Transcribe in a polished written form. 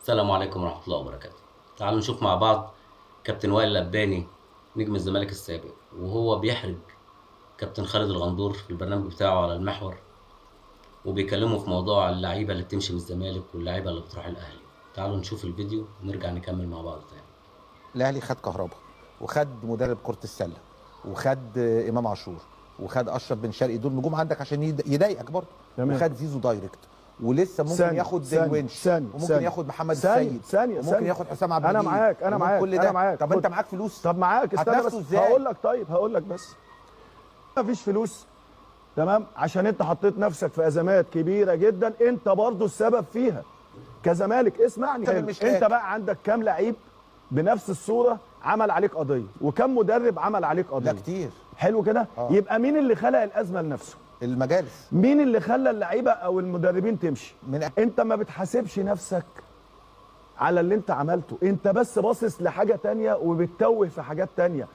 السلام عليكم ورحمة الله وبركاته. تعالوا نشوف مع بعض كابتن وائل لباني نجم الزمالك السابق وهو بيحرج كابتن خالد الغندور في البرنامج بتاعه على المحور، وبيكلمه في موضوع اللعيبة اللي بتمشي من الزمالك واللعيبة اللي بتروح الأهلي. تعالوا نشوف الفيديو ونرجع نكمل مع بعض تاني. الاهلي خد كهربا، وخد مدرب كرة السلة، وخد امام عاشور، وخد اشرف بن شرقي. دول نجوم عندك عشان يضايقك برضه. وخد زيزو دايركت، ولسه ممكن ياخد الونش، وممكن ياخد محمد السيد، وممكن ياخد حسام عبد المجيد. انا معاك كل ده. انا معاك. طب انت معاك فلوس؟ طب معاك، استنى بس هقول لك. طيب هقول لك بس مفيش فلوس، تمام، عشان انت حطيت نفسك في ازمات كبيره جدا انت برضو السبب فيها كزمالك. اسمعني، انت بقى عندك كام لعيب بنفس الصوره عمل عليك قضيه، وكم مدرب عمل عليك قضيه؟ لا كتير. حلو كده. يبقى مين اللي خلق الازمه لنفسه؟ المجالس. مين اللي خلى اللعيبه او المدربين تمشي؟ انت ما بتحاسبش نفسك على اللي انت عملته، انت بس باصص لحاجه تانية وبتتوه في حاجات تانية.